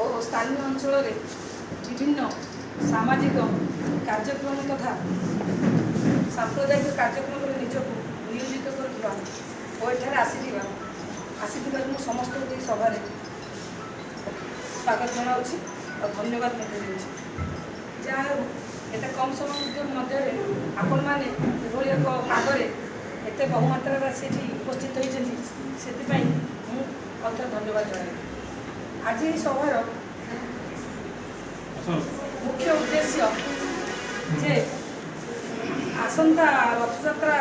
और स्थानीय अंचल विभिन्न सामाजिक कार्यक्रम तथा सांप्रदायिक कार्यक्रम निजक नियोजित कर समस्त सभा स्वागत जनाऊँगी और धन्यवाद जहाँ एत कम समय मध्य आपण मैंने एक पागरे एत बहुमात्रा से उपस्थित होती से धन्यवाद जन आज सभार मुख्य उद्देश्य जे आसंता रथयात्रा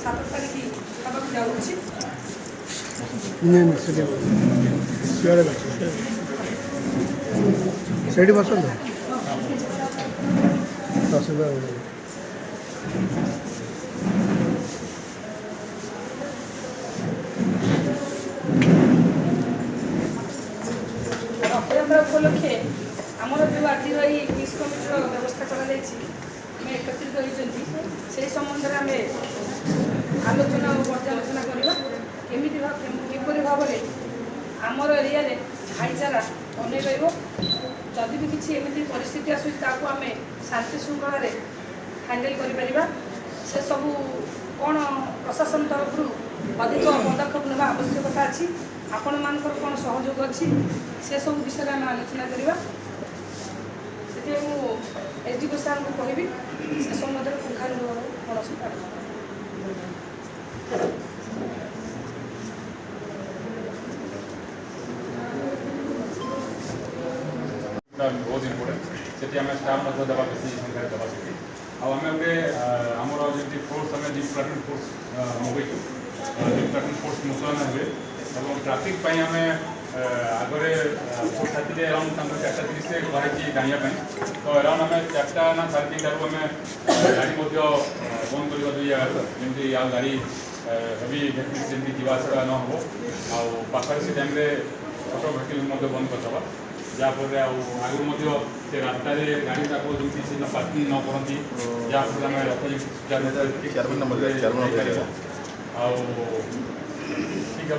7 तारिख हाँ जाऊँगी ସେଇଠି ବସନ୍ତୁ ଅସୁବିଧା रथयात्रा उपलक्षे आमर जो आज किस कमिटर व्यवस्था कर एकत्रित होती से संबंध में आम आलोचना और पर्यालोचना करवा किपर भाव में आमर एरिया भाईचारा बन रही भी किसी एमती परिस्थिति आसूँ आम शांति श्रृंखल हैंडल कर से सब कौन प्रशासन तरफ अधिक पदक्षेप ना आवश्यकता अच्छी आपण मान कौन सहयोग अच्छी से सब विषय में आलोचना करवा से एसडीओ सार को कहबी से संबंध में पुंखानुपुंख बहुत इम्पोर्टेंट से आम स्टाफ देवा बेसी संख्या देवा से आम गोटे आमर जमी फोर्स आम दी प्लाटून फोर्स मगैचु दी प्लाटून फोर्स मुतयन हुए और ट्राफिक आम आगे फोर्स साथी अराउंड 4:30 बाहर जानापी तो अराउंड आम 4टा ना 3:30 आम गाड़ी बंद करवा दुई जगह जमी आ गाड़ी हेवी भेहिकल जमी जावासा न हो आखिर से टाइम छोट भेहिकल बंद करदे जहाँफल आगु से रास्तार गाड़ी जमी पार्किंग न करती जहाँफल आम रथ ठीक हे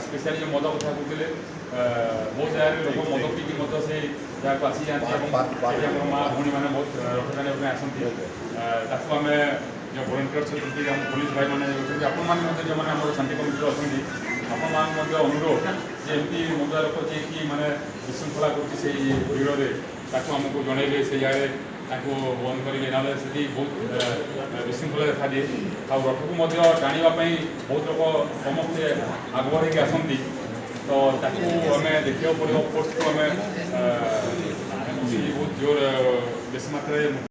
स्पेशली जो मद कथा कहते बहुत जगह लोक मद पीकी से जहाँ को आसी जाती माँ भौणी मैंने बहुत रथ टाणी आसती आम जो भलेंटियर्स अच्छे आम पुलिस भाई मैंने आपण जो मैंने शांति कमिटी अच्छा आपण अनुरोध जमी मदुआ लोक जी मैंने विशृंखला कर आमको जनइले से जगह बंद करेंगे ना बहुत विशृंखला देखा दिए आ रथ को टाणवाई बहुत लोग समस्ते आग बढ़े आसती तो आम देखा पड़ो फोर्स को आम बहुत जोर बेस मात्रा